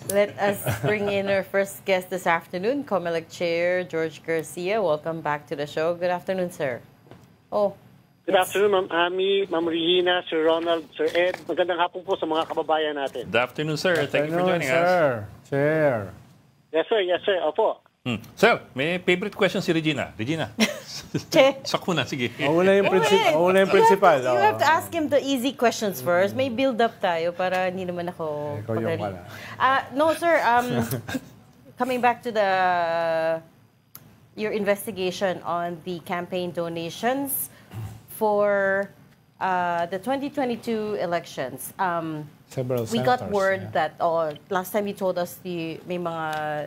Let us bring in our first guest this afternoon, COMELEC Chair George Garcia. Welcome back to the show. Good afternoon, sir. Good afternoon, Ma'am Ami, Ma'am Regina, Sir Ronald, Sir Ed. Magandang hapon po sa mga kababayan natin. Good afternoon, sir. Thank you for joining us. Chair. Yes, sir. Opo. Sir, may favorite question si Regina. Regina. Sakto na, sige. Mauna yung principal. You have to ask him the easy questions first. May build up tayo para hindi naman ako Ikaw yung wala. No, sir. Coming back to your investigation on the campaign donations for the 2022 elections. Several we got senators, word yeah. that last time you told us may mga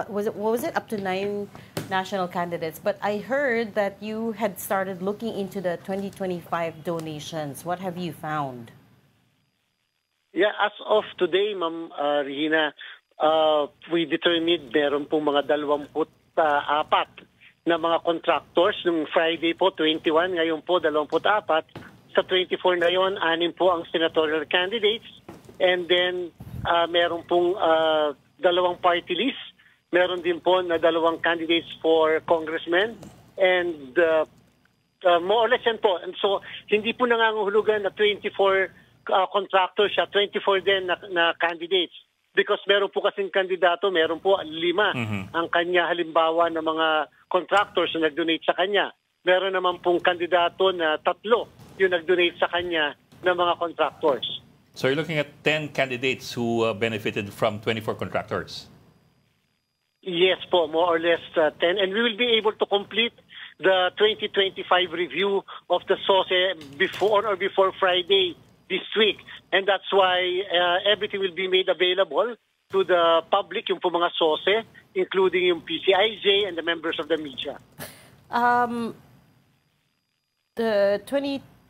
what was it up to 9 national candidates, but I heard that you had started looking into the 2025 donations. What have you found? Yeah, as of today, Ma'am Regina, we determined meron pong mga 24 na mga contractors nung Friday po 21, ngayon po 24. Sa 24 na yon, 6 po ang senatorial candidates, and then meron pong 2 party list, meron din po na 2 candidates for congressmen, and more or less yan po. And so hindi po nangangahulugan na 24 contractors siya, 24 din na candidates. Because meron po kasing kandidato, meron po 5 ang kanya halimbawa ng mga contractors na nag-donate sa kanya. Meron naman pong kandidato na 3 yung nag-donate sa kanya ng mga contractors. So you're looking at 10 candidates who benefited from 24 contractors? Yes po, more or less 10. And we will be able to complete the 2025 review of the SOSE before Friday this week. And that's why everything will be made available to the public, yung po mga SOSE, including yung PCIJ and the members of the media.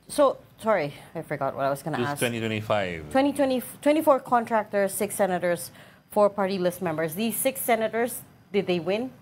Sorry, I forgot what I was going to ask. 2025. 24 contractors, 6 senators, 4 party list members. These 6 senators, did they win?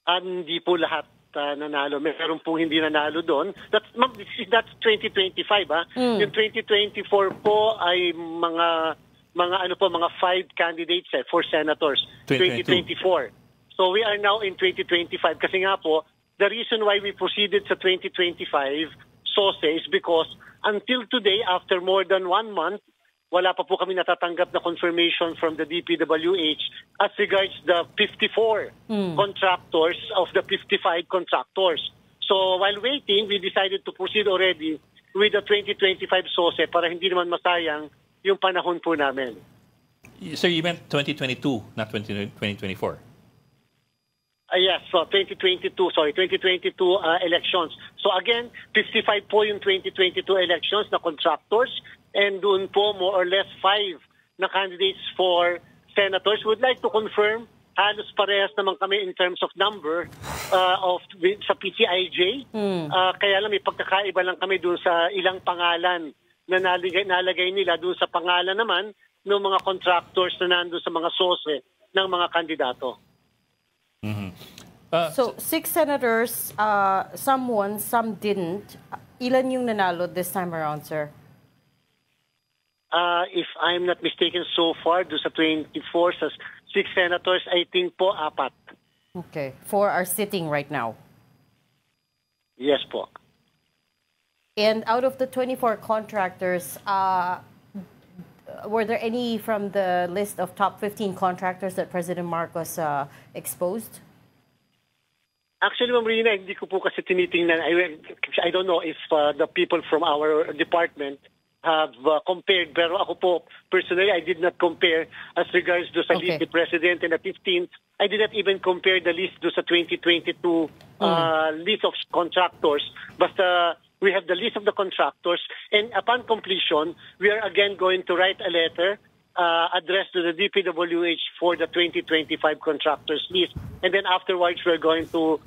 Hindi po lahat nanalo. Meron pong hindi nanalo doon. That's 2025, ha? Yung 2024 po ay mga 5 candidates for senators. 2024. So we are now in 2025 kasi nga po the reason why we proceeded sa 2025 SOSE is because until today, after more than 1 month, wala pa po kami natatanggap na confirmation from the DPWH as regards the 54 contractors of the 55 contractors. So while waiting, we decided to proceed already with the 2025 SOSE para hindi naman masayang yung panahon po namin. So you meant 2022, not 2024? Yes, so 2022 elections. So again, 55 po yung 2022 elections na contractors, and doon po more or less 5 na candidates for senators. Would like to confirm, halos parehas naman kami in terms of number sa PCIJ. Kaya lang may pagkakaiba lang kami doon sa ilang pangalan na nalagay nila doon sa pangalan naman ng mga contractors na nandun sa mga SOSE ng mga kandidato. So 6 senators, some won, some didn't. Ilan yung nanalo this time around, sir? If I'm not mistaken, so far, do sa 24 sa 6 senators, I think po 4. Okay. 4 are sitting right now. Yes po. And out of the 24 contractors, were there any from the list of top 15 contractors that President Marcos exposed? Actually, Ma'am Rina, hindi ko po kasi tinitingnan. I don't know if the people from our department have compared. Pero ako po, personally, I did not compare as regards to sa list ni President and the 15th. I did not even compare the list do sa 2022 list of contractors. Basta we have the list of the contractors, and upon completion, we are again going to write a letter addressed to the DPWH for the 2025 contractors list. And then afterwards, we're going to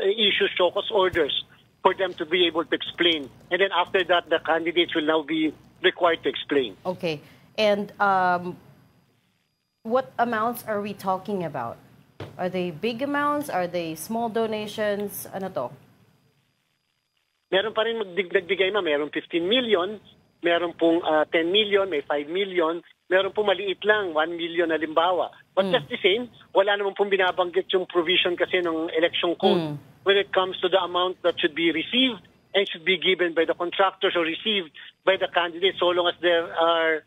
issue show cause orders for them to be able to explain. And then after that, the candidates will now be required to explain. Okay. And what amounts are we talking about? Are they big amounts? Are they small donations? Ano to? Meron pa rin nagbigay na, meron 15 million, meron pong 10 million, may 5 million, meron po maliit lang, 1 million halimbawa. But just the same, wala naman pong binabanggit yung provision kasi ng election code when it comes to the amount that should be received and should be given by the contractors or received by the candidates, so long as there are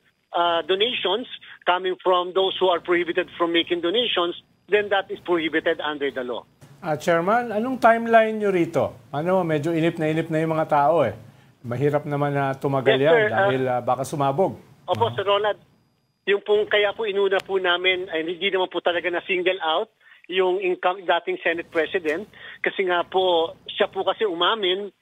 donations coming from those who are prohibited from making donations, then that is prohibited under the law. Chairman, anong timeline nyo rito? Medyo inip na yung mga tao eh. Mahirap naman na tumagal Yes, yan sir. dahil baka sumabog. Opo, Sir Ronald, yung pong kaya po inuna po namin, ay hindi naman po talaga na single out yung dating Senate President kasi nga po, siya po kasi umamin,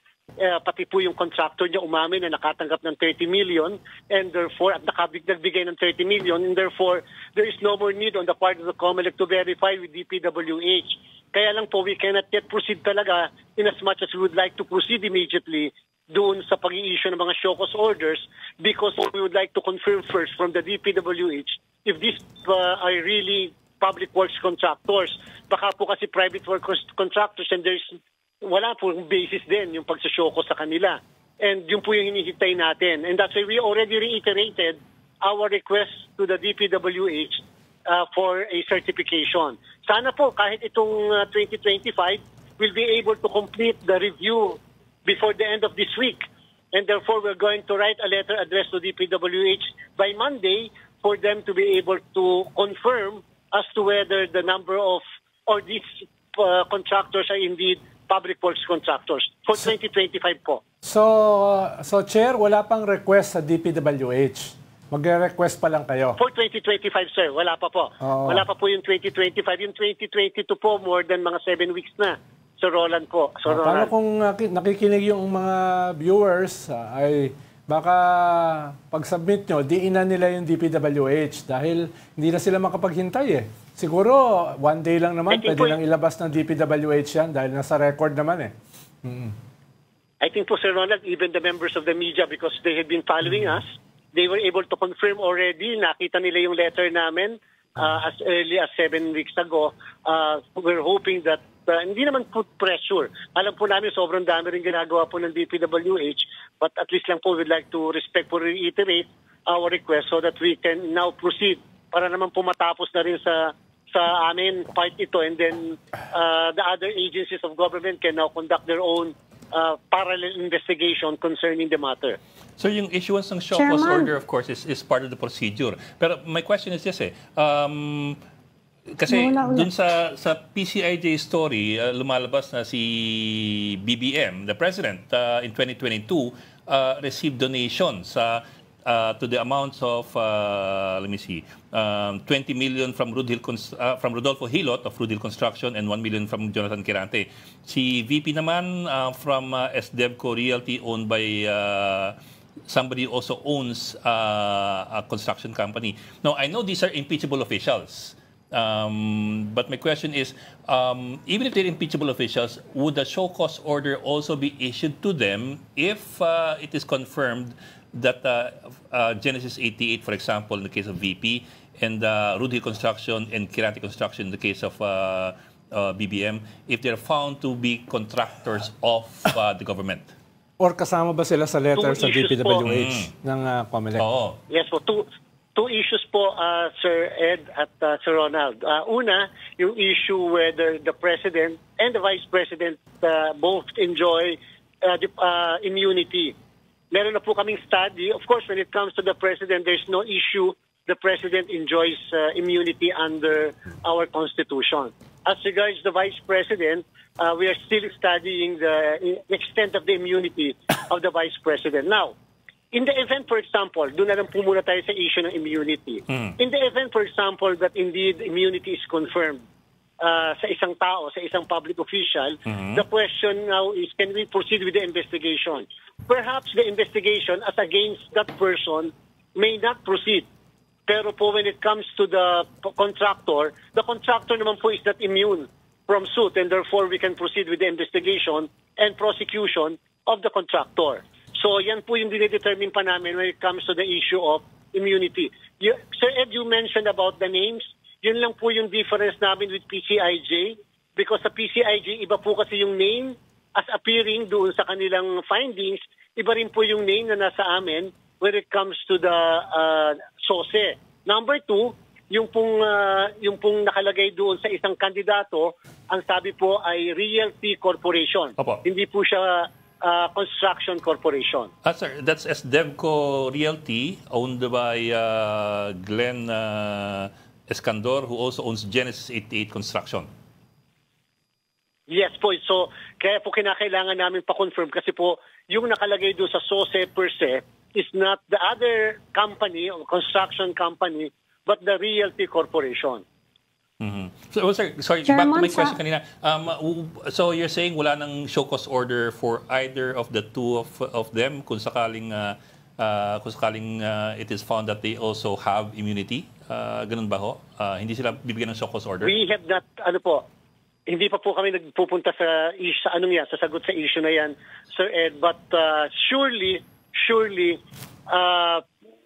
pati po yung contractor niya umamin na nakatanggap ng 30 million and therefore, at nagbigay ng 30 million and therefore, there is no more need on the part of the COMELEC to verify with DPWH. Kaya lang po, we cannot yet proceed talaga in as much as we would like to proceed immediately doon sa pag-i-issue ng mga show cause orders because we would like to confirm first from the DPWH if these are really public works contractors. Baka po kasi private works contractors and wala po basis din yung pag-show cause sa kanila. And yun po yung hinihintay natin. And that's why we already reiterated our request to the DPWH for a certification. Sana po kahit itong 2025, we'll be able to complete the review before the end of this week. And therefore, we're going to write a letter addressed to DPWH by Monday for them to be able to confirm as to whether the number of, or these contractors are indeed public works contractors for 2025 po. So Chair, wala pang request sa DPWH. Magre-request pa lang kayo. For 2025, sir, wala pa po. Oo. Wala pa po yung 2025. Yung 2022 po, more than mga 7 weeks na. Sir Roland po. Sir Paano Roland. kung nakikinig yung mga viewers ay baka pag-submit nyo, diinan nila yung DPWH dahil hindi na sila makapaghintay eh. Siguro, one day lang naman, pwede lang ilabas ng DPWH yan dahil nasa record naman eh. I think po, Sir Ronald, even the members of the media, because they have been following us, they were able to confirm already, nakita nila yung letter namin as early as 7 weeks ago. We're hoping that hindi naman put pressure. Alam po namin sobrang dami rin ginagawa po ng DPWH, but at least lang po we'd like to respectfully reiterate our request so that we can now proceed para naman po matapos na rin sa amin part ito, and then the other agencies of government can now conduct their own parallel investigation concerning the matter. So yung issuance ng show cause order, of course, is part of the procedure. Pero my question is this kasi dun sa PCIJ story, lumalabas na si BBM, the president, in 2022, received donations to the amounts of, 20 million from Rodolfo Hilot of Rudhill Construction and 1 million from Jonathan Quirante. Si VP naman from SDevco Realty, owned by somebody who also owns a construction company. Now, I know these are impeachable officials. But my question is, even if they're impeachable officials, would the show cause order also be issued to them if it is confirmed that Genesis 88, for example, in the case of VP, and Rudhill Construction and Quirante Construction in the case of BBM, if they're found to be contractors of the government? Or kasama ba sila sa letter sa DPWH ng COMELEC? Oo. Yes po, two issues po, Sir Ed at Sir Ronald. Una, yung issue whether the President and the Vice President both enjoy immunity. Meron na po kaming study. Of course, when it comes to the President, there's no issue. The President enjoys immunity under our Constitution. As regards the Vice President, we are still studying the extent of the immunity of the Vice President. Now, in the event, for example, doon na lang po muna tayo sa issue ng immunity. In the event, for example, that indeed immunity is confirmed sa isang tao, sa isang public official, the question now is, can we proceed with the investigation? Perhaps the investigation as against that person may not proceed. Pero po when it comes to the contractor naman po is not immune from suit, and therefore we can proceed with the investigation and prosecution of the contractor. So yan po yung dinedetermine pa namin when it comes to the issue of immunity. Sir Ed, you mentioned about the names. Yun lang po yung difference namin with PCIJ, because sa PCIJ, iba po kasi yung name as appearing doon sa kanilang findings, iba rin po yung name na nasa amin when it comes to the SOSE. Number two, yung pong nakalagay doon sa isang kandidato, ang sabi po ay Realty Corporation. Opo. Hindi po siya Construction Corporation. Sir, that's SDevco Realty, owned by Glenn Escandor, who also owns Genesis 88 Construction. Yes po. So, kaya po kinakailangan namin pa-confirm kasi po yung nakalagay doon sa SOSE per se is not the other company or construction company but the Realty Corporation. Mm-hmm. So, sir, sorry, back to my question kanina. So, you're saying wala nang show cause order for either of the two of them kung sakaling it is found that they also have immunity? Ganun ba ho? Hindi sila bibigyan ng show cause order? We have not, hindi pa po kami nagpupunta sa sasagot sa issue na yan, Sir Ed. But surely,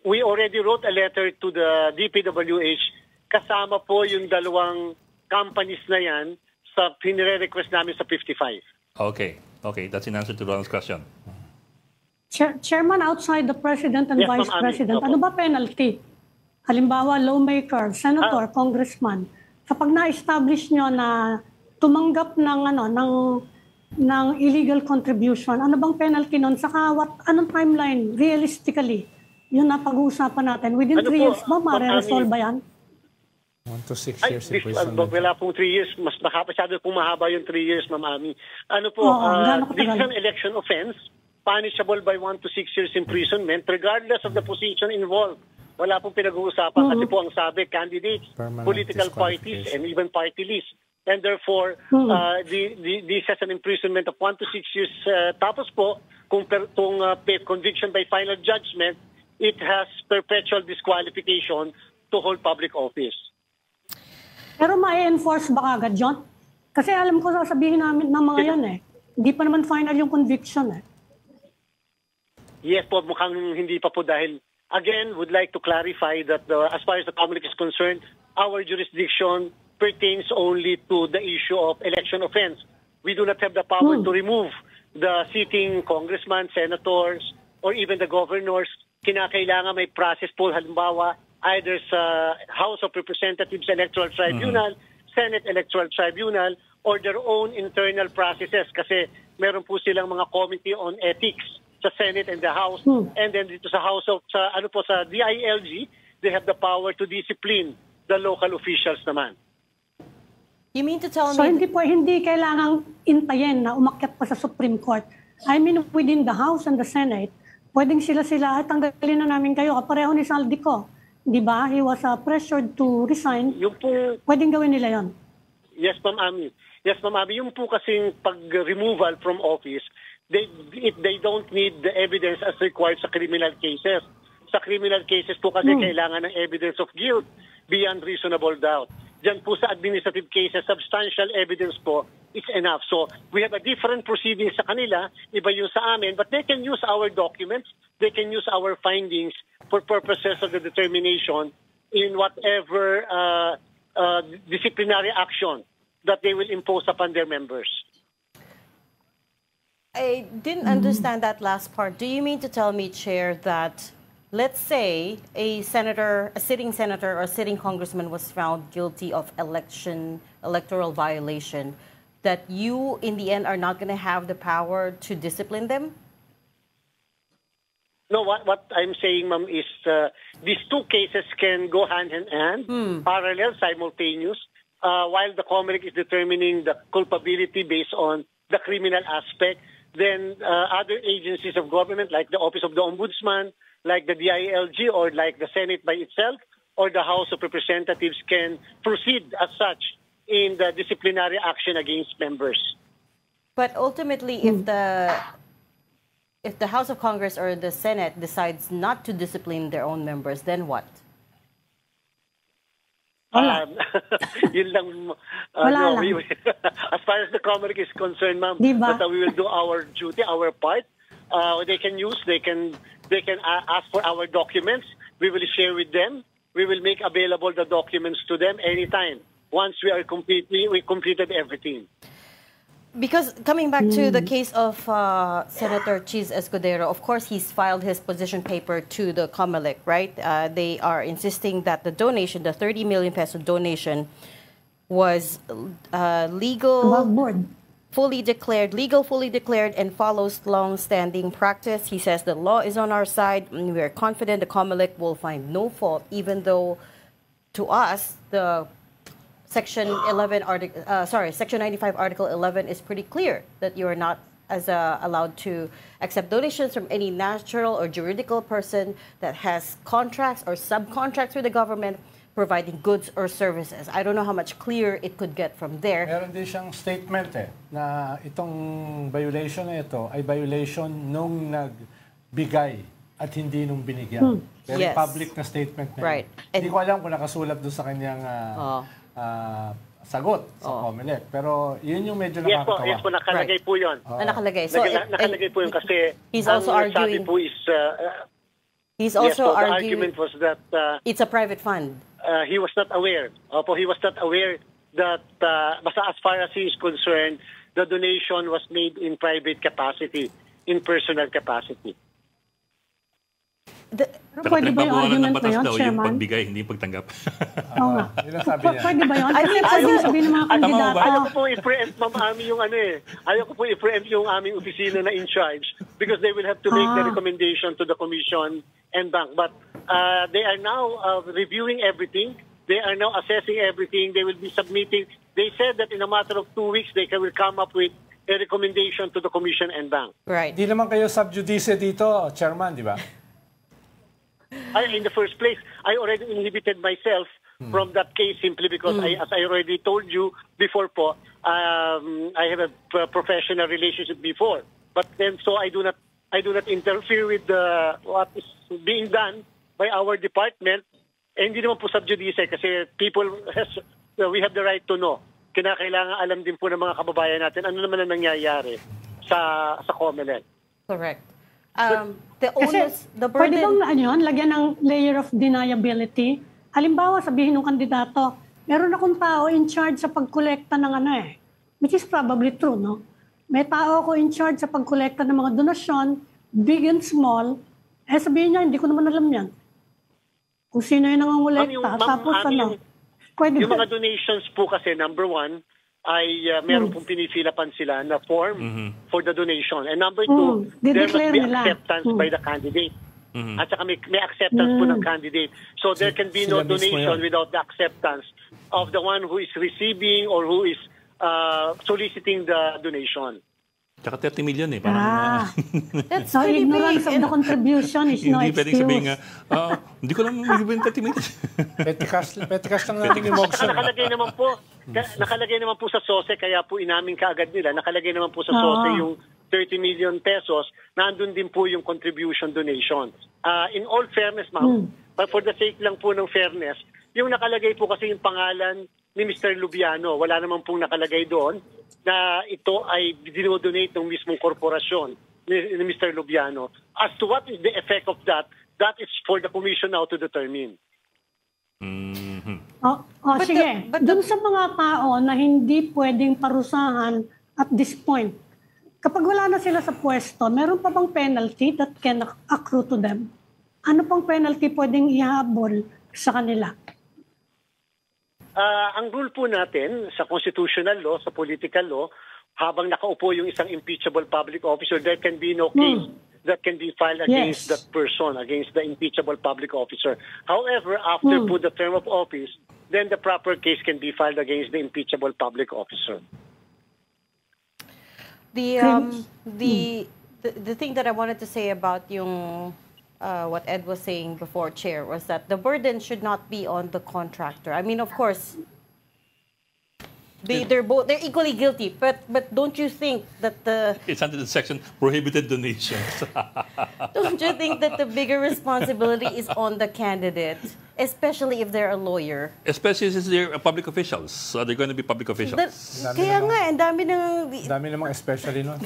we already wrote a letter to the DPWH kasama po yung dalawang companies na yan sa pinire-request namin sa 55. Okay. That's in answer to Ronald's question. Chairman, outside the President and Yes, Vice Ma'am Ami. President, Opo. ano ba penalty? Halimbawa, lawmaker, senator, congressman, kapag na-establish nyo na tumanggap ng illegal contribution, ano bang penalty nun? Saka anong timeline realistically? Yun na pag-uusapan natin. Within 3 years ba, ma-resolve ba yan? 1 to 6 Ay, years imprisonment. wala pong 3 years. Mas masyado pong mahaba yung 3 years, Ma'am Ami. Gaano This is katagal? an election offense, punishable by 1 to 6 years imprisonment, regardless of the position involved. Wala pong pinag-uusapan kasi po ang sabi, candidates, Permanent political parties, disqualification. and even party lists. And therefore, this has an imprisonment of 1 to 6 years. Tapos po, kung conviction by final judgment, it has perpetual disqualification to hold public office. Pero ma-enforce ba agad, John? Kasi alam ko sasabihin namin ng mga yan eh. Hindi pa naman final yung conviction eh. Yes po, mukhang hindi pa po dahil, again, would like to clarify that as far as the public is concerned, our jurisdiction pertains only to the issue of election offense. We do not have the power to remove the sitting congressman, senators, or even the governors. Kinakailangan may process po, halimbawa, either sa House of Representatives Electoral Tribunal, Senate Electoral Tribunal, or their own internal processes kasi meron po silang mga committee on ethics sa Senate and the House, and then dito sa House of sa DILG, they have the power to discipline the local officials naman. You mean to tell So me... hindi kailangang intayin na umakyat pa sa Supreme Court. I mean, within the House and the Senate, pwedeng sila at tanggalin na namin kayo. Kapareho ni Saldico. Di ba? He was pressured to resign. Yung po, Pwedeng gawin nila yon. yes, Ma'am Ami. Yung po kasing pag-removal from office, they don't need the evidence as required sa criminal cases. Sa criminal cases po kasi kailangan ng evidence of guilt beyond reasonable doubt. Diyan po sa administrative cases, substantial evidence po is enough. So we have a different proceedings sa kanila, iba yung sa amin, but they can use our documents, they can use our findings for purposes of the determination in whatever disciplinary action that they will impose upon their members. I didn't understand that last part. Do you mean to tell me, Chair, that let's say a sitting senator or sitting congressman was found guilty of electoral violation, that you, in the end, are not going to have the power to discipline them? No, what I'm saying, Ma'am, is these two cases can go hand in hand, parallel, simultaneous, while the COMELEC is determining the culpability based on the criminal aspect. Then other agencies of government, like the Office of the Ombudsman, like the DILG, or like the Senate by itself, or the House of Representatives can proceed as such in the disciplinary action against members. But ultimately, if the House of Congress or the Senate decides not to discipline their own members, then what? Yun lang. Wala lang. As far as the COMELEC is concerned, ma'am, Diba? that we will do our duty, our part. They can ask for our documents. We will share with them. We will make available the documents to them anytime once we completed everything. Because coming back to the case of Senator Cheese Escudero, of course, he's filed his position paper to the COMELEC, right? They are insisting that the donation, the 30 million peso donation, was legal, Above board. fully declared, and follows long-standing practice. He says the law is on our side, and we are confident the COMELEC will find no fault, even though, to us, the Section 95, Article 11 is pretty clear that you are not allowed to accept donations from any natural or juridical person that has contracts or subcontracts with the government providing goods or services. I don't know how much clear it could get from there. Meron din siyang statement na itong violation na ito ay violation nung nagbigay at hindi nung binigyan. Very Yes. public na statement na yun. Right. Hindi ko alam kung nakasulat doon sa kanyang sagot sa COMELEC. Pero yun yung medyo nakakatawa. Yes po, nakalagay po yun. Nakalagay. So, nakalagay po yun kasi he's also ang sabi arguing. po is, He's yes also po, the arguing argument was that it's a private fund. he was not aware. Opo, he was not aware that, basta as far as he is concerned, the donation was made in private capacity, in personal capacity. Pero pwede ba yung argument na yun, daw, yung Chairman? pagbigay, hindi pagtanggap. Oo nga. Yun ang sabi niya. Pwede ba yun? Kasi pwede sabihin ng mga kandidato. Ayaw ko po i-preempt, Ma'am Ami, yung ayaw ko po i-preempt yung aming opisina na in charge because they will have to make the recommendation to the commission and bank. But they are now reviewing everything. They are now assessing everything. They will be submitting. They said that in a matter of 2 weeks, they will come up with a recommendation to the commission and bank. Right. Hindi naman kayo sub judice dito, Chairman, di ba? In the first place, I already inhibited myself from that case simply because as I already told you before po, I have a professional relationship before. But then so I do not interfere with what is being done by our department. Eh, hindi naman po sub judice kasi we have the right to know. Kinakailangan alam din po ng mga kababayan natin ano naman ang nangyayari sa COMELEC. Correct. Kasi The onus, the pwede burden... bang yun, lagyan ng layer of deniability? Halimbawa, sabihin ng kandidato, meron akong tao in charge sa pagkolekta ng which is probably true, no? May tao ako in charge sa pagkolekta ng mga donasyon, big and small, sabihin niya, hindi ko naman alam yan. Kung sino yung nangongolekta, tapos pwede yung ba? mga donations po kasi, number one, ay meron pong pinifilapan sila na form for the donation. And number two, there must be acceptance by the candidate. At saka may acceptance po ng candidate. So there can be no donation without the acceptance of the one who is receiving or who is soliciting the donation. Tsaka 30 million That's So pretty ignorance big. of the contribution is no Hindi pwedeng sabihin nga, excuse. hindi ko lang bibigyan 30 million. Petikas lang natin yung Mogson. Nakalagay naman po sa SOSE, kaya po inamin kaagad nila, nakalagay naman po sa SOSE yung 30 million pesos, nandun din po yung contribution donation. In all fairness, ma'am, but for the sake lang po ng fairness, yung nakalagay po kasi yung pangalan ni Mr. Lubiano, wala naman pong nakalagay doon na ito ay dinodonate ng mismong korporasyon ni Mr. Lubiano. As to what is the effect of that, that is for the commission now to determine. Sige. Doon sa mga tao na hindi pwedeng parusahan at this point, kapag wala na sila sa pwesto, meron pa bang penalty that can accrue to them? Ano pang penalty pwedeng ihabol sa kanila? Ang rule po natin sa constitutional law, sa political law, habang nakaupo yung isang impeachable public officer, there can be no case that can be filed against that person, against the impeachable public officer. However, after po the term of office, then the proper case can be filed against the impeachable public officer. The thing that I wanted to say about yung what Ed was saying before, Chair, was that the burden should not be on the contractor. I mean, of course, they're equally guilty, but don't you think that It's under the section prohibited donations. don't you think that the bigger responsibility is on the candidate, especially if they're a lawyer? Especially since they're public officials. So they're going to be public officials. Kaya nga, ang dami Dami namang especially nun.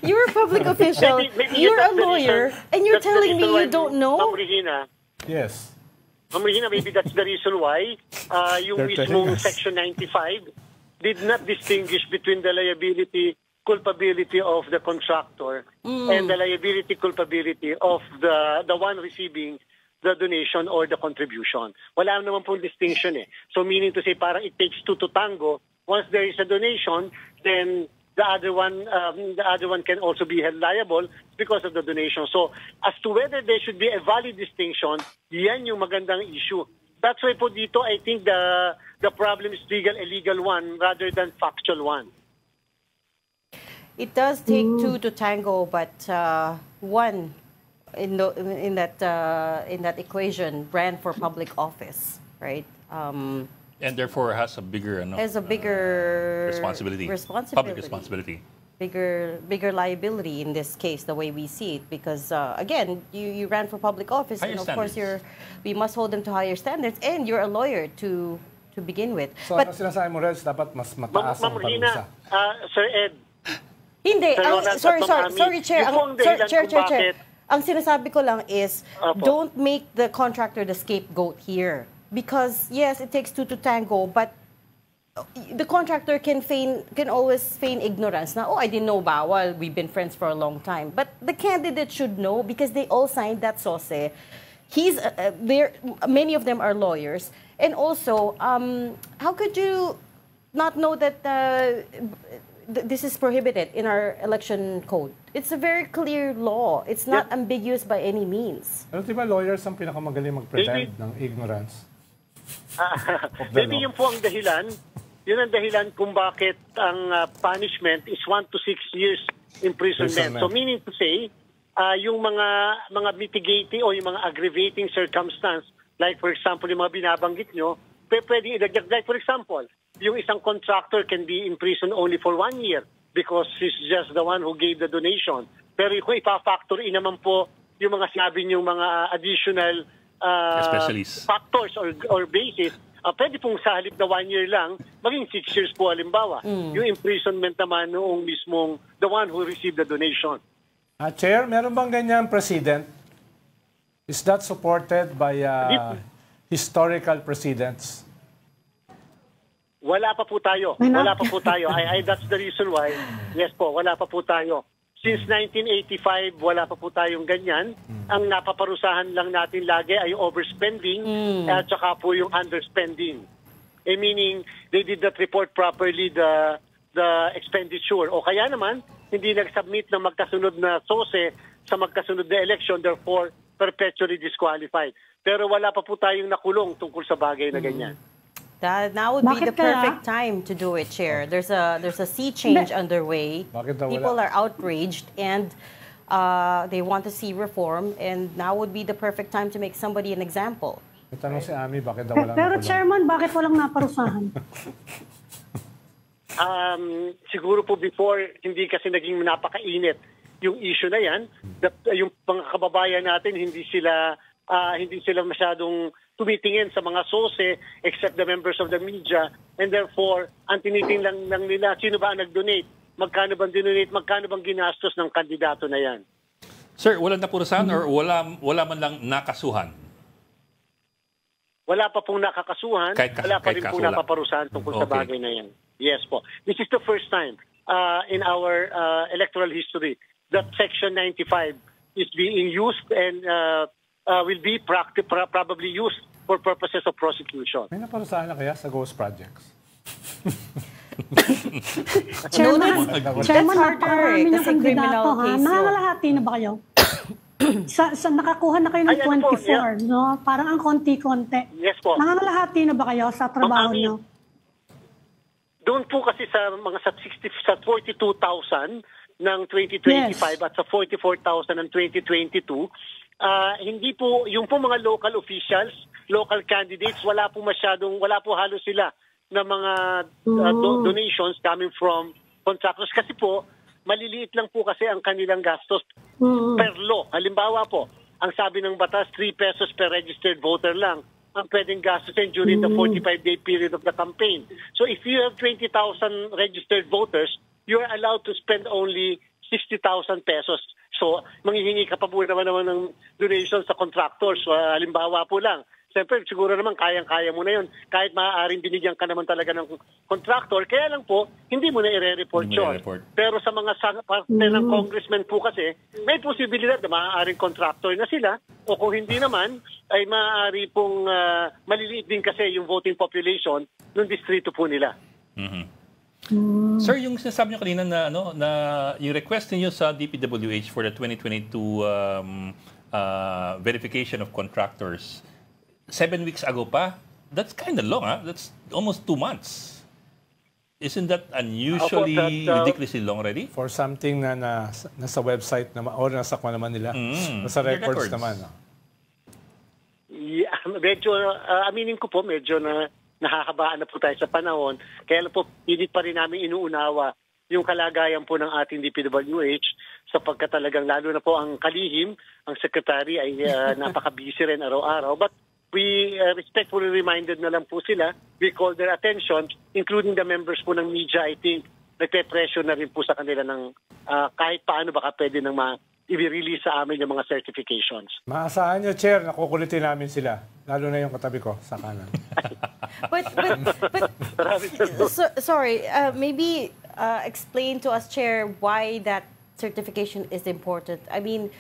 You're a public official, Maybe you're a that's the lawyer, reason- and you're that's the telling me reason why, you don't know? Yes. Ma'am Regina, maybe that's the reason why yung They're telling mismong us. Section 95 did not distinguish between the liability culpability of the contractor and the liability culpability of the one receiving the donation or the contribution. Wala naman pong distinction eh. So meaning to say parang it takes two to tango. Once there is a donation, then the other one can also be held liable because of the donation. So as to whether there should be a valid distinction, yan yung magandang issue. That's why po dito, I think the problem is legal one rather than factual one. It does take two to tango, but one in that equation ran for public office, right? And therefore has a bigger, has a bigger responsibility. Public responsibility. Bigger liability in this case, the way we see it, because again, you ran for public office, Higher and of standards. course we must hold them to higher standards, and you're a lawyer to begin with. So ano sinasabi mo, Reg, dapat mas mataas ang Ma'am Rina, parusa? Sir Ed, Hindi, Sir Ronald, sorry, Chair. Yung pong dahilan kung Chair. bakit- Ang sinasabi ko lang is, Opo. don't make the contractor the scapegoat here. Because, yes, it takes two to tango, but the contractor can always feign ignorance. Now, I didn't know bawal. We've been friends for a long time. But the candidate should know because they all signed that SOSE. Many of them are lawyers. And also, how could you not know that this is prohibited in our election code? It's a very clear law. It's not ambiguous by any means. Pero di ba lawyers ang pinakamagaling mag-pretend ng ignorance? Maybe yun po ang dahilan. Yun ang dahilan kung bakit ang punishment is 1 to 6 years imprisonment. So meaning to say, yung mga mitigating o yung mga aggravating circumstance, like for example, yung mga binabanggit nyo, pwede idagdag. Like for example, yung isang contractor can be imprisoned only for 1 year because he's just the one who gave the donation. Pero kung ipa-factor in naman po yung mga sinabi yung mga additional factors or basis, pwede pong sa halip na 1 year lang, maging 6 years po halimbawa. Yung imprisonment naman noong mismong the one who received the donation. Chair, meron bang ganyan precedent? Is that supported by historical precedents? Wala pa po tayo. Wala pa po tayo. That's the reason why. Yes po, wala pa po tayo. Since 1985, wala pa po tayong ganyan. Ang napaparusahan lang natin lagi ay overspending at saka po yung underspending. Meaning, they did not report properly the expenditure. O kaya naman, hindi nag-submit ng magkasunod na SOSE sa magkasunod na election, therefore, perpetually disqualified. Pero wala pa po tayong nakulong tungkol sa bagay na ganyan. Now would be the perfect time to do it, Chair. There's a sea change underway. People are outraged and they want to see reform, and now would be the perfect time to make somebody an example. Tanong si Ami, bakit daw wala Pero Chairman, bakit walang naparusahan? Siguro po before, hindi kasi naging napakainit yung issue na yan. Yung mga kababayan natin, hindi sila masyadong tumitingin sa mga SOSE except the members of the media, and therefore, ang tinitingin lang nila, sino ba ang nag-donate? Magkano bang dinonate? Magkano bang ginastos ng kandidato na yan? Sir, walang napurusahan or wala man lang nakasuhan? Wala pa pong nakakasuhan, wala pa rin po napaparusahan tungkol sa bagay na yan. Yes po. This is the first time in our electoral history that Section 95 is being used and will be probably used for purposes of prosecution. May naparusahan na kaya sa ghost projects? Chairman, napakarami ng kasi criminal kandidato, ha? case yun. Nangangalahati na ba kayo? sa nakakuha na kayo ng 24, no? Parang ang konti-konti. Yes po. Nangangalahati na ba kayo sa trabaho nyo? Doon po kasi sa mga sa 42,000 ng 2025 at sa 44,000 ng 2022, hindi po, yung po mga local officials, local candidates, wala po halos sila na mga donations coming from contractors. Kasi po, maliliit lang po kasi ang kanilang gastos per law. Halimbawa po, ang sabi ng batas, 3 pesos per registered voter lang ang pwedeng gastusin during the 45-day period of the campaign. So if you have 20,000 registered voters, you are allowed to spend only 60,000 pesos. So, manghihingi ka pa po naman ng donation sa contractors. Halimbawa po lang, Siyempre, siguro naman kayang-kaya mo na yun. Kahit maaaring binigyan ka naman talaga ng contractor, kaya lang po, hindi mo na i-report Hindi mo yun. i-report. Pero sa mga parte ng congressman po kasi, may posibilidad na maaaring contractor na sila, o kung hindi naman, ay maaari pong maliliit din kasi yung voting population ng distrito po nila. Sir, yung sinasabi niyo kanina na na yung request niyo sa DPWH for the 2022 verification of contractors 7 weeks ago pa, that's kind of long, That's almost 2 months. Isn't that unusually ridiculously long already? For something na nasa website naman, or nasa kwa naman nila, nasa records naman. Yeah, medyo, aminin ko po, medyo nahahabaan na po tayo sa panahon. Kaya lang po, hindi pa rin namin inuunawa yung kalagayan po ng ating DPWH sapagkat talagang lalo na po ang kalihim, ang secretary ay napaka-busy rin araw-araw. But we respectfully reminded na lang po sila, we call their attention, including the members po ng media, I think, nagpe-pressure na rin po sa kanila ng kahit paano baka pwede nang i-release sa amin yung mga certifications. Maasahan nyo, Chair, nakukulitin namin sila. Lalo na yung katabi ko sa kanan. But sorry, maybe explain to us, Chair, why that certification is important. I mean,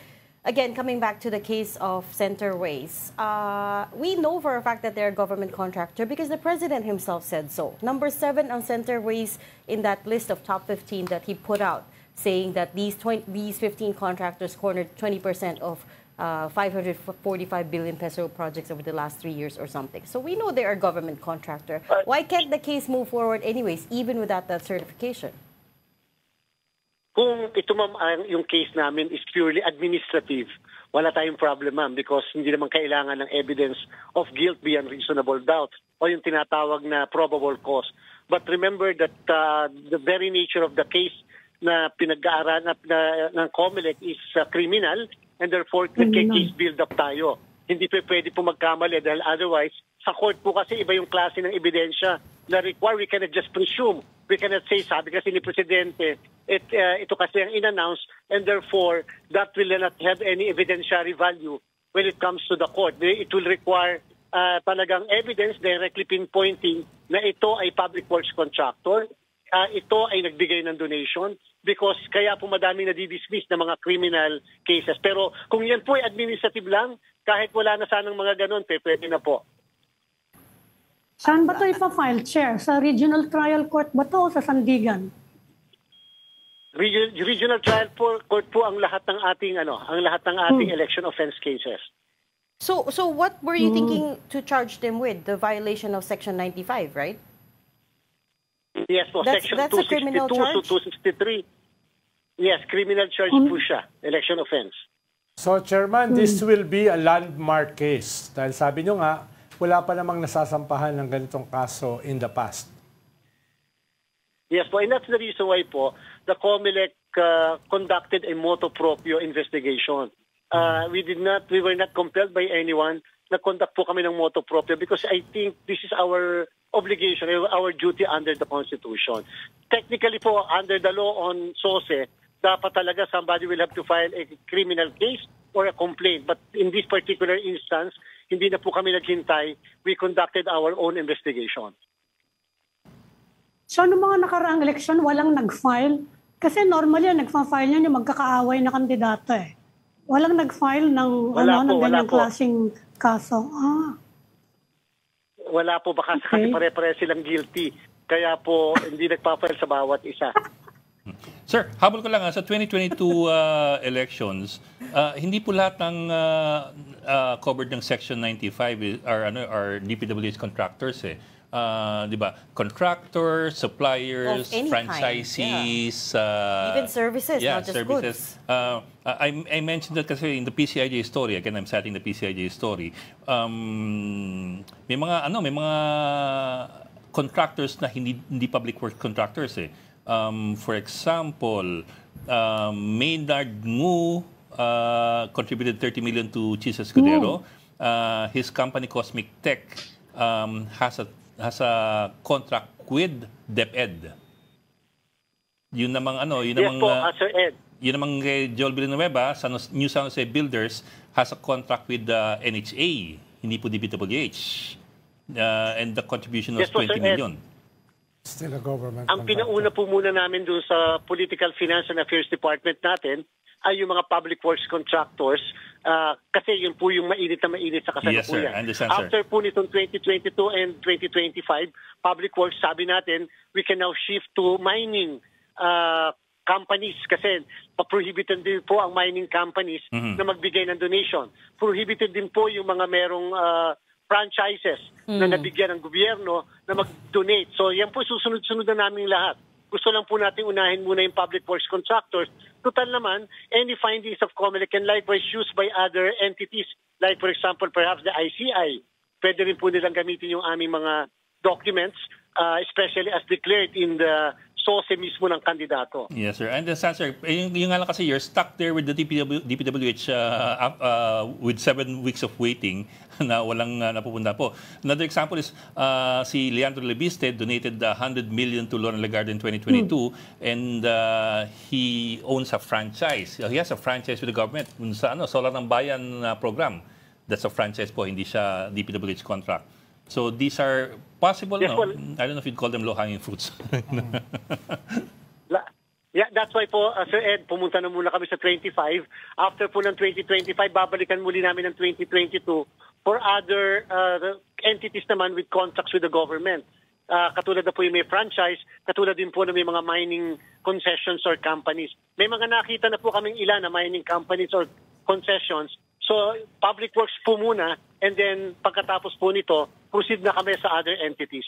again, coming back to the case of Centerways, we know for a fact that they're a government contractor because the President himself said so. Number 7 on Centerways in that list of top 15 that he put out, saying that these 15 contractors cornered 20% of 545 billion peso projects over the last 3 years or something. So we know they're a government contractor. Why can't the case move forward anyways, even without that certification? Kung ito ma'am, yung case namin is purely administrative, wala tayong problem ma'am because hindi naman kailangan ng evidence of guilt beyond reasonable doubt o yung tinatawag na probable cause. But remember that the very nature of the case na pinag-aaral ng COMELEC is criminal and therefore case build up tayo. Hindi pwede po magkamali dahil otherwise sa court po kasi iba yung klase ng ebidensya na require. We cannot just presume. We cannot say sabi kasi ni Presidente ito kasi ang in-announce and therefore that will not have any evidentiary value when it comes to the court. It will require talagang evidence directly pinpointing na ito ay public works contractor. Ito ay nagbigay ng donation because kaya po madaming nadidismiss na mga criminal cases. Pero kung yan po ay administrative lang, kahit wala na sanang mga ganon, pwede na po. Saan ba ito ipa-file, Chair? Sa Regional Trial Court ba ito o sa Sandigan? Regional Trial Court po ang lahat ng ating election offense cases. So what were you thinking to charge them with? The violation of Section 95, right? Yes po, Section that's 262 a criminal charge? to 263. Yes, criminal charge po siya, election offense. So, Chairman, this will be a landmark case. Dahil sabi nyo nga, wala pa namang nasasampahan ng ganitong kaso in the past. Yes po, and that's the reason why po, the COMELEC conducted a motu proprio investigation. We were not compelled by anyone na conduct po kami ng motu proprio because I think this is our obligation, our duty under the Constitution. Technically po, under the law on SOSE, dapat talaga somebody will have to file a criminal case or a complaint. But in this particular instance, hindi na po kami naghintay. We conducted our own investigation. So, ano mga nakaraang eleksyon, walang nag-file? Kasi normally, nagfa-file yan yung magkakaaway na kandidato eh. Walang nag-file ng ganyang klaseng kaso. Wala po, baka kasi pare-pare silang guilty. Kaya po, hindi nagpa-file sa bawat isa. Sir, habol ko lang sa 2022 elections, hindi po lahat ng covered ng Section 95 are DPWH contractors eh. Di ba? Contractors, suppliers, franchisees, even services, not just services. goods. I mentioned that kasi in the PCIJ story, again, I'm citing the PCIJ story. May mga contractors na hindi public works contractors eh. For example, Maynard Ngu contributed 30 million to Chis Escudero. His company Cosmic Tech has a contract with DepEd. Yun namang Sir Ed. Yun namang kay Joel Villanueva, New San Jose Builders has a contract with the NHA. hindi po DPWH. And the contribution was Yes po, 20 Sir Ed. million. Still a government Ang contractor. pinauna po muna namin doon sa Political Finance and Affairs Department natin ay yung mga public works contractors kasi yun po yung mainit na mainit sa Yes, sir. kasalukuyan. I understand, sir. After po nitong 2022 and 2025, public works, sabi natin, we can now shift to mining companies kasi prohibited din po ang mining companies na magbigay ng donation. Prohibited din po yung mga merong franchises na nabigyan ng gobyerno na mag-donate. So yan po susunod-sunod na namin lahat. Gusto lang po natin unahin muna yung public works contractors. Total naman, any findings of COMELEC can likewise used by other entities like for example perhaps the ICI. Pwede rin po nilang gamitin yung aming mga documents especially as declared in the SOSE mismo ng kandidato. Yes, sir. And sir, yung nga lang kasi you're stuck there with the DPWH with 7 weeks of waiting na walang napupunta po. Another example is si Leandro Lebiste donated 100 million to Loren Legarda in 2022 and he owns a franchise. He has a franchise with the government sa Solar ng Bayan program. That's a franchise po, hindi siya DPWH contract. So these are possible, Yes, no? well, I don't know if you'd call them low-hanging fruits. Yeah, that's why po, Sir Ed, pumunta na muna kami sa 25. After po ng 2025, babalikan muli namin ng 2022 for other entities naman with contracts with the government. Katulad na po yung may franchise, katulad din po na may mga mining concessions or companies. May mga nakita na po kaming ilan na mining companies or concessions. So, public works po muna and then pagkatapos po nito, proceed na kami sa other entities.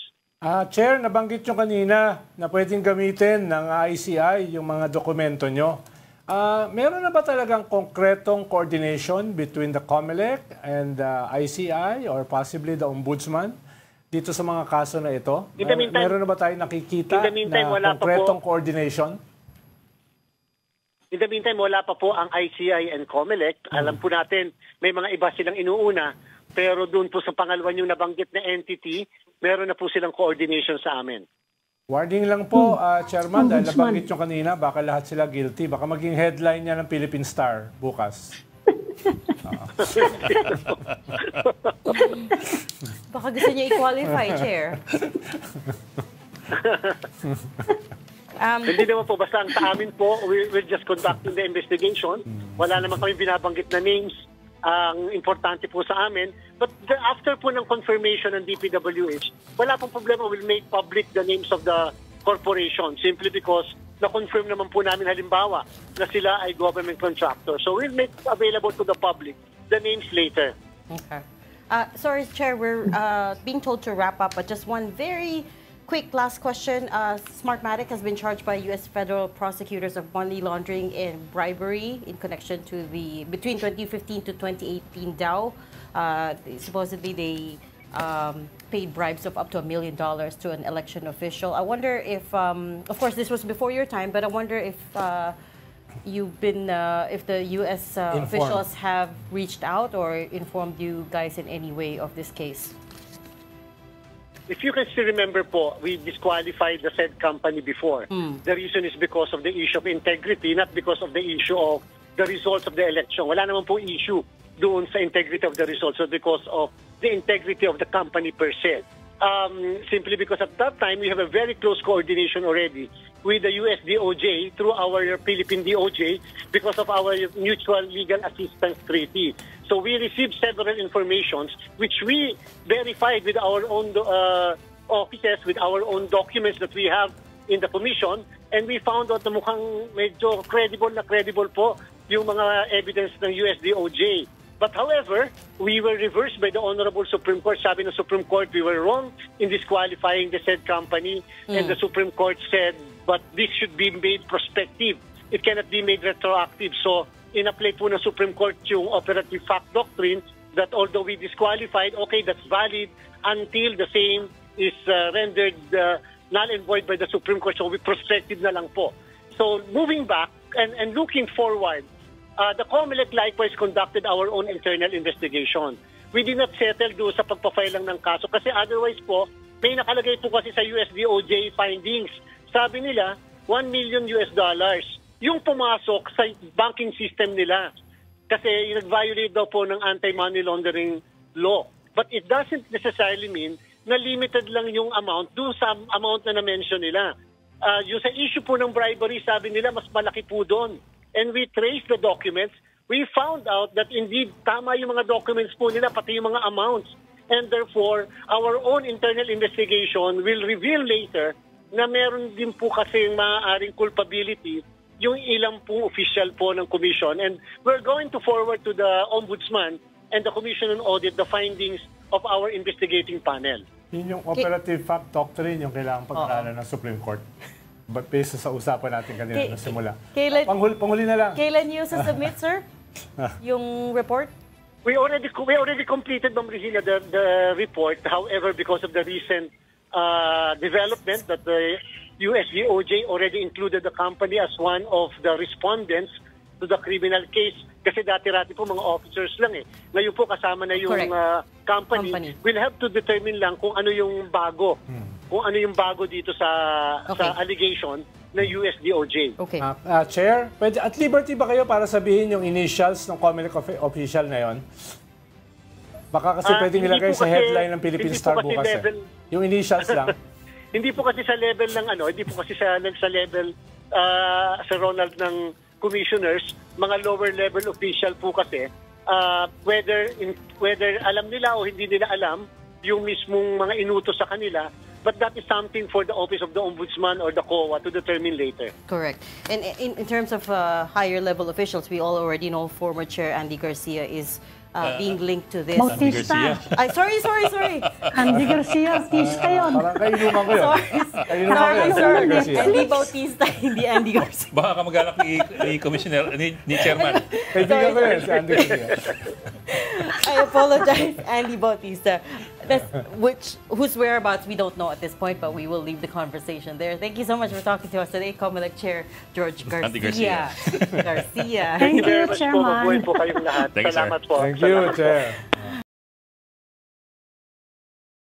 Chair, nabanggit nyo kanina na pwedeng gamitin ng ICI yung mga dokumento nyo. Meron na ba talagang konkretong coordination between the COMELEC and the ICI or possibly the Ombudsman dito sa mga kaso na ito? Meron na ba tayo nakikita na konkretong coordination? In the meantime, wala pa po ang ICI and COMELEC. Alam po natin, may mga iba silang inuuna. Pero doon po sa pangalawa yung nabanggit na entity, meron na po silang coordination sa amin. Warning lang po, Chairman, dahil nabanggit nyo kanina, baka lahat sila guilty. Baka maging headline niya ng Philippine Star bukas. Baka gusto niya i-qualify, Chair. Hindi naman po, basta ang sa amin po, we're just conducting the investigation. Wala naman kami binabanggit na names. Ang importante po sa amin. But after po ng confirmation ng DPWH, wala pong problema. We'll make public the names of the corporation simply because na-confirm naman po namin halimbawa na sila ay government contractor. So we'll make available to the public the names later. Okay. Sorry, Chair, we're being told to wrap up, but just one very quick last question. Smartmatic has been charged by U.S. federal prosecutors of money laundering and bribery in connection to the between 2015 to 2018 Dow. Supposedly they paid bribes of up to $1 million to an election official. I wonder if, of course, this was before your time, but I wonder if you've been, if the U.S. officials have reached out or informed you guys in any way of this case. If you can still remember po, we disqualified the said company before. The reason is because of the issue of integrity, not because of the issue of the results of the election. Wala naman po issue doon sa integrity of the results, so because of the integrity of the company per se. Simply because at that time, we have a very close coordination already with the US DOJ through our Philippine DOJ because of our mutual legal assistance treaty. So we received several informations which we verified with our own offices, with our own documents that we have in the commission, and we found out na mukhang medyo credible po yung mga evidence ng US DOJ. But however, we were reversed by the Honorable Supreme Court. Sabi ng Supreme Court, we were wrong in disqualifying the said company, and the Supreme Court said, but this should be made prospective. It cannot be made retroactive. So, in-apply po ng Supreme Court yung operative fact doctrine that although we disqualified, okay, that's valid until the same is rendered null and void by the Supreme Court. So, we prospective na lang po. So, moving back and looking forward, the COMELEC likewise conducted our own internal investigation. We did not settle doon sa pagpa-file lang ng kaso kasi otherwise po, may nakalagay po kasi sa US DOJ findings. Sabi nila, $1 million yung pumasok sa banking system nila kasi nag-violate daw po ng anti-money laundering law. But it doesn't necessarily mean na limited lang yung amount doon sa amount na na-mention nila. Yung sa issue po ng bribery, sabi nila mas malaki po doon. And we traced the documents. We found out that indeed tama yung mga documents po nila, pati yung mga amounts. And therefore, our own internal investigation will reveal later na meron din po kasi maaaring culpability yung ilang pong official po ng commission. And we're going to forward to the Ombudsman and the Commission on Audit the findings of our investigating panel. Yun yung operative fact doctrine yung kailangang pag-aralan ng Supreme Court. Based sa usapan natin kanina na simula. Panghuli na lang. Kailan niyo submit, sir? Yung report? We already completed, Ma'am Regina, the report. However, because of the recent development that the USDOJ already included the company as one of the respondents to the criminal case. Kasi dati-rati po mga officers lang eh. Ngayon po kasama na yung company. We'll have to determine lang kung ano yung bago. Kung ano yung bago dito sa allegation na USDOJ. Okay. Chair, pwede, at liberty ba kayo para sabihin yung initials ng Comelec official na yon? Baka kasi pwedeng ilagay sa headline ng Philippine Star bukas. Yung initials lang. Hindi po kasi sa level ng hindi po kasi sa level sa Ronald ng commissioners, mga lower level official po kasi whether alam nila o hindi nila alam yung mismong mga inutos sa kanila, but that is something for the Office of the Ombudsman or the COA to determine later. Correct. And in terms of higher level officials, we all already know former Chair Andy Garcia is being linked to this. Bautista. Ay, sorry. Andy Garcia, artista yun. Parang kainuman ko yun. Sorry. Andy Bautista, hindi Andy Garcia. Baka kamag-anak ni Commissioner, ni Chairman. Kaibigan ko yun, si Andy Garcia. I apologize, Andy Bautista. Whose whereabouts we don't know at this point, but we will leave the conversation there. Thank you so much for talking to us today, Comelec Chair George Garcia. Andy Garcia. Garcia. Thank you, Very much po. Chairman. Mabuhay po kayong lahat. Thank you, sir. Salamat po. Thank you, Chair.